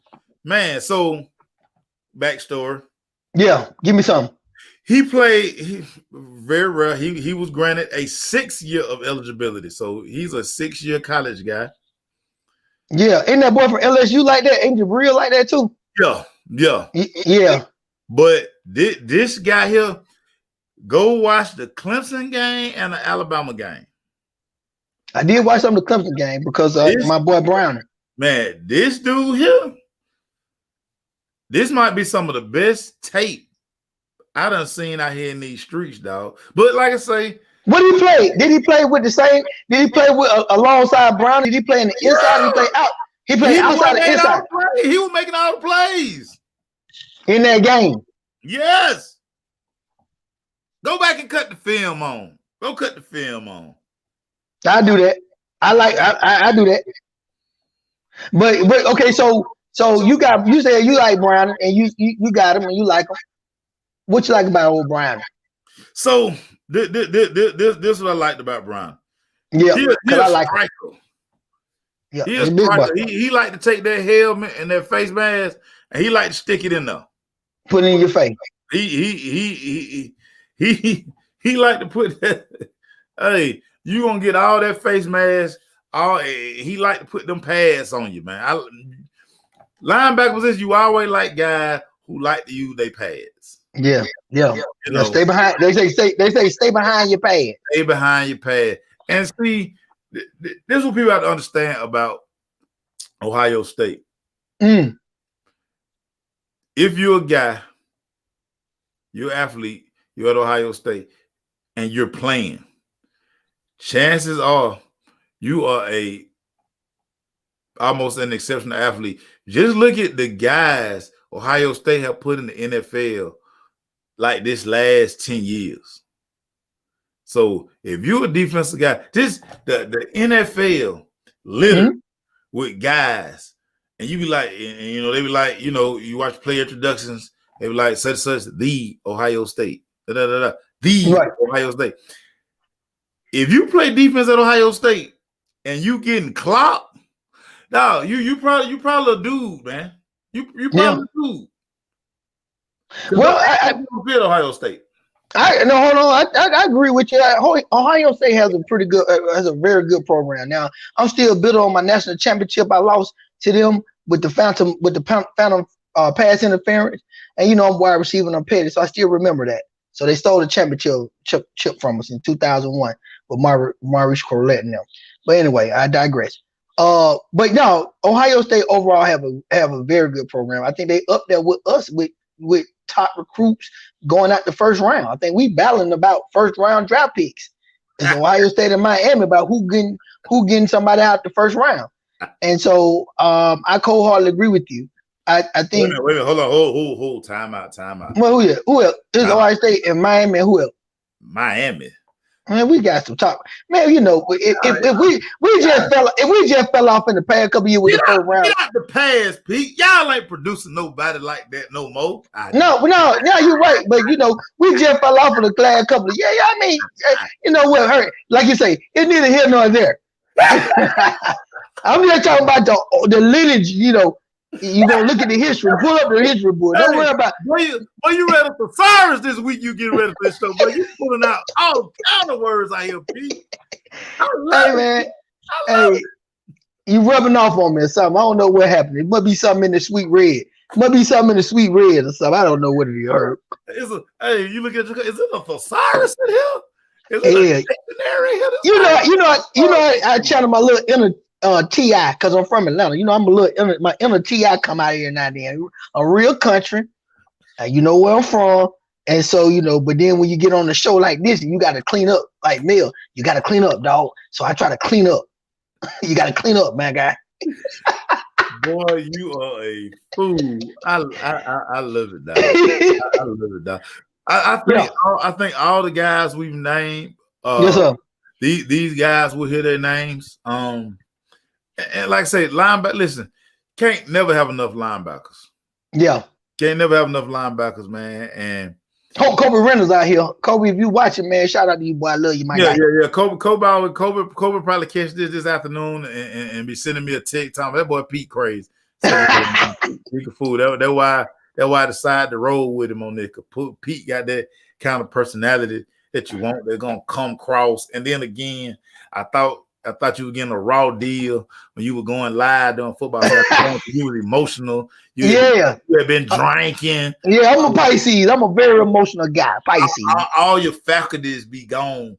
so backstory. Yeah, give me something. He played very rare. He was granted a 6 year of eligibility. So he's a 6-year college guy. Yeah, ain't that boy from LSU like that? Ain't Jabril like that too? Yeah. Yeah. But this guy here, Go watch the Clemson game and the Alabama game. I did watch some of the Clemson game because my boy Browning. Man, this dude here, this might be some of the best tape I done seen out here in these streets, dog. But like I say, what did he play? Did he play with the same? Did he play with alongside Brown? Did he play in the inside? Did he play out? He played outside the inside. He was making all the plays in that game. Yes. Go back and cut the film on. Go cut the film on. I do that. I do that. But okay, so you said you like Brown and you got him and you like him. What you like about old Brown? So this is what I liked about Brown. Yeah, because I like him. Yeah, he like to take that helmet and that face mask and he like to stick it in there. Put it in your face. He like to put that. Hey, you gonna get all that face mask. He like to put them pads on you, man. Linebacker position, you always like guys who like to use their pads. Yeah. You know, stay behind. They say stay behind your pad. Stay behind your pad. And see, this is what people have to understand about Ohio State. If you're a guy, you're an athlete, you're at Ohio State, and you're playing, chances are you are almost an exceptional athlete. Just look at the guys Ohio State have put in the NFL like this last 10 years. So if you're a defensive guy, the NFL littered with guys, and you be like, and you know, they be like, you know, you watch player introductions, they be like such the Ohio State, the Ohio State. If you play defense at Ohio State and you getting clocked, no, you probably a dude, man. You probably a dude. Well, I Ohio State. Hold on. I agree with you. Ohio State has a very good program. Now, I'm still bitter on my national championship. I lost to them with the phantom pass interference, and you know I'm wide receiver and I'm petty, so I still remember that. So they stole the championship from us in 2001 with Maurice Corlett and them. But anyway, I digress. But no, Ohio State overall have a very good program. I think they up there with us with top recruits going out the first round. I think we battling about first round draft picks. It's Ohio State and Miami about who getting somebody out the first round. And so I wholeheartedly agree with you. I think. Wait a minute, hold on, hold, time out. Well, who else? It's Ohio State and Miami. And who else? Miami. Man, we got some talk. Man, you know, if we just fell off in the past couple years with the first round. Get out the past, Pete. Y'all ain't producing nobody like that no more. No, you're right. But you know, we just fell off in the last couple of years. I mean, you know what hurt? Like you say, it's neither here nor there. I'm just talking about the lineage, you know. You gonna look at the history, pull up the history book. Don't worry about. Boy, you ready for Cyrus this week? You get ready for this show, boy. You pulling out all kind of words out here, Pete. Hey, you rubbing off on me or something. I don't know what happened. It must be something in the sweet red. Or something. I don't know what it is. Hey, you look at is it a thesaurus in here? Is it a dictionary here? You know, I channel my little inner T.I. because I'm from Atlanta. You know, my inner T.I. come out here now and then. A real country. You know where I'm from. And so, you know, but then when you get on the show like this, you got to clean up like Mill. You got to clean up, dog. So I try to clean up. You got to clean up, man, guy. Boy, you are a fool. I love it, dog. I love it, dog. I think all the guys we've named, yes, sir. These guys will hear their names. And like I say, linebacker. Listen, can't never have enough linebackers. Yeah, can't never have enough linebackers, man. And Kobe Reynolds out here. Kobe, if you watching, man, shout out to you, boy. I love you, my guy. Yeah. Kobe probably catch this afternoon and be sending me a TikTok. That boy Pete crazy. He can fool. That's why I decided to roll with him on this. Pete got that kind of personality that you want. They're gonna come cross. And then again, I thought I thought you were getting a raw deal when you were going live doing football. You were emotional. You had been drinking. Yeah, I'm a Pisces. I'm a very emotional guy. Pisces. All your faculties be gone.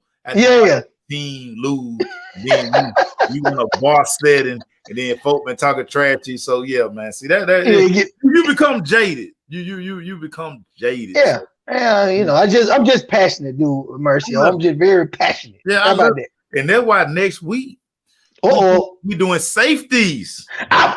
Team lose. Then you in a bar setting, and then folk been talking trash to you. So yeah, man. See that you become jaded. You become jaded. Yeah. Yeah, you know, I'm just passionate, dude. Mercy, I'm just very passionate. Yeah, how about that? And that's why next week, we doing safeties.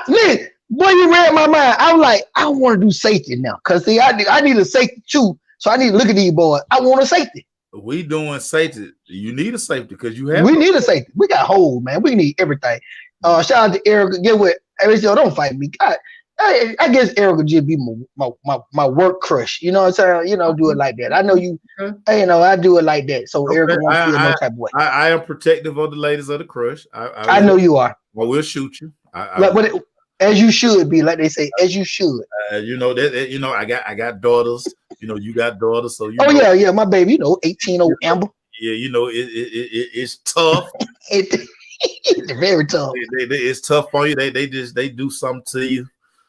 Listen, boy, you read my mind. I was like, I want to do safety now, cause see, I need a safety too. So I need to look at these boys. I want a safety. We doing safety. You need a safety because you have. We need a safety. We got holes, man. We need everything. Shout out to Erica. Get with Erica. Don't fight me. I guess Erica just be my work crush. You know what I'm saying? You know, do it like that. I know you. You know, I do it like that. So Erica won't feel no type of way. I am protective of the ladies of the crush. I know you are. Well, we'll shoot you. As you should be, like they say, as you should. You know that. You know, I got daughters. You know, you got daughters. So you. Oh know, yeah, my baby. You know, 18 old Amber. Yeah, you know, it's tough. It's very tough. It's tough for you. They do something to you.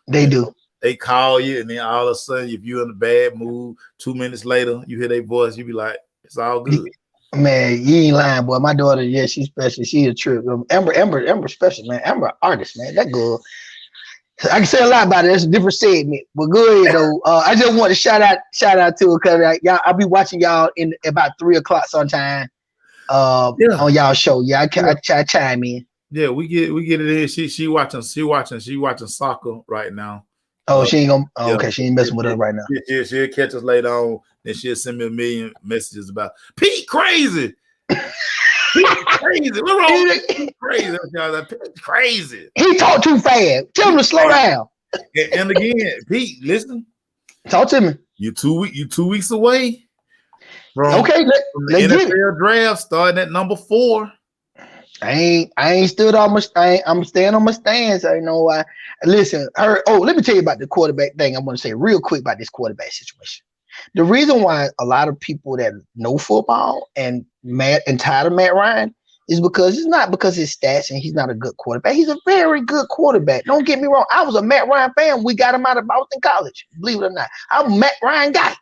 They do. They call you, and then all of a sudden, if you're in a bad mood, 2 minutes later, you hear their voice, you be like, "It's all good." Man, you ain't lying, boy. My daughter, yeah, she's special. She a trip. Amber, special, man. Amber, artist, man. That girl. I can say a lot about it. That's a different segment, but go ahead though. I just want to shout out to her because y'all. I'll be watching y'all in about 3 o'clock sometime. On y'all show. Yeah, I chime in. Yeah, we get it in. She watching soccer right now. Oh, she ain't gonna. Oh, okay, she ain't messing with us right now. She'll catch us later on. Then she'll send me a million messages about Pete crazy. Pete crazy. What's wrong with Pete crazy? Pete crazy. He talk too fast. Tell him to slow down. And again, Pete, listen. Talk to me. You 2 weeks away from the NFL draft starting at number 4. I ain't stood on my. I'm staying on my stance. I know. Listen. Let me tell you about the quarterback thing. I want to say real quick about this quarterback situation. The reason why a lot of people that know football and tired of Matt Ryan is because it's not because his stats and he's not a good quarterback. He's a very good quarterback. Don't get me wrong. I was a Matt Ryan fan. We got him out of Boston College. Believe it or not, I'm a Matt Ryan guy.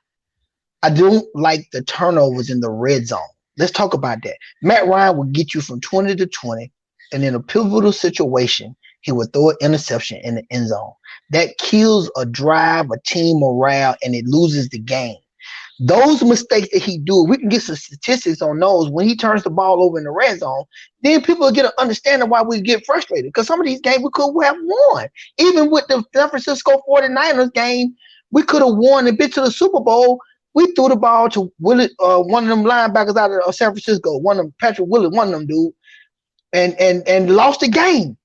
I don't like the turnovers in the red zone. Let's talk about that. Matt Ryan will get you from 20 to 20, and in a pivotal situation, he would throw an interception in the end zone. That kills a drive, a team morale, and it loses the game. Those mistakes that he do, we can get some statistics on those. When he turns the ball over in the red zone, then people will get an understanding why we get frustrated. Because some of these games we could have won. Even with the San Francisco 49ers game, we could have won and been to the Super Bowl. We threw the ball to Willie, one of them linebackers out of San Francisco, one of them, Patrick Willis, one of them dude, and lost the game.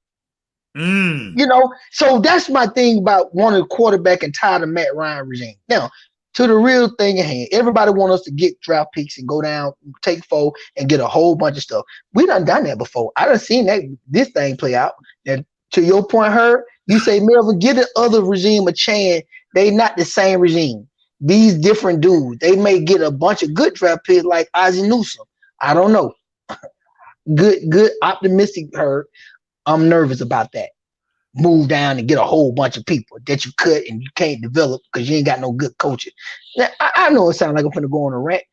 You know, so that's my thing about wanting a quarterback and tired of Matt Ryan regime. Now, to the real thing at hand, everybody wants us to get draft picks and go down, take 4 and get a whole bunch of stuff. We done that before. I done seen this thing play out. And to your point, Herb, you say, Melvin, give the other regime a chance. They not the same regime. These different dudes, they may get a bunch of good draft picks like Ozzie Newsome. I don't know. Good, optimistic Herb. I'm nervous about that. Move down and get a whole bunch of people that you cut and you can't develop because you ain't got no good coaching. Now, I know it sounds like I'm going to go on a rant.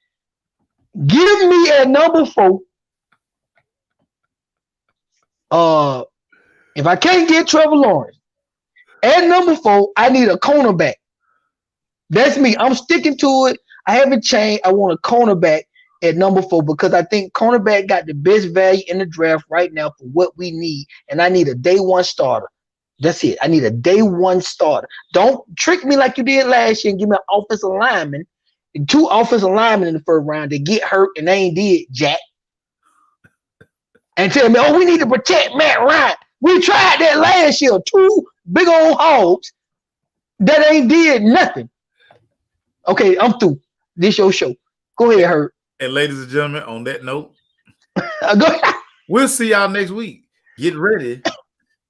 Give me a number 4. If I can't get Trevor Lawrence, at number 4, I need a cornerback. That's me. I'm sticking to it. I haven't changed. I want a cornerback at number 4 because I think cornerback got the best value in the draft right now for what we need, and I need a day 1 starter. That's it. I need a day 1 starter. Don't trick me like you did last year and give me an offensive lineman, 2 offensive linemen in the first round. They get hurt and they ain't did jack. And tell me, oh, we need to protect Matt Ryan. We tried that last year. 2 big old hogs that ain't did nothing. Okay, I'm through. This your show. Go ahead, Herb. And ladies and gentlemen, on that note, go ahead. We'll see y'all next week. Get ready.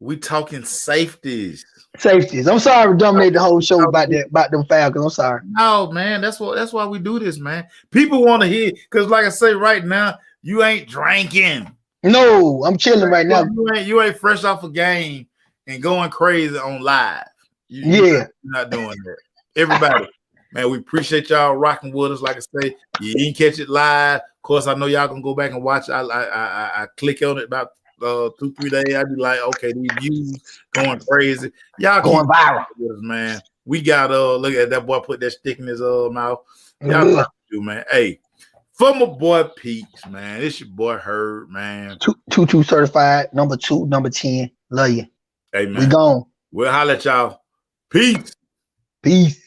We talking safeties. I'm sorry to dominate the whole show about them Falcons. I'm sorry. No, man, that's why we do this, man. People want to hear, because like I say right now, you ain't drinking. No, I'm chilling right now. You ain't fresh off a game and going crazy on live. Yeah. You're not doing that. Everybody, man, we appreciate y'all rocking with us. Like I say, you didn't catch it live. Of course, I know y'all gonna go back and watch. I click on it about 2-3 days. I'd be like, okay, these views going crazy. Y'all Going viral with us, man. We got look at that boy put that stick in his mouth. Y'all do, man. Hey, for my boy Peaks, man. It's your boy Herb, man. 2 certified, number 2, number 10. Love you. Hey, man. We gone. We'll holler at y'all. Peace. Peace.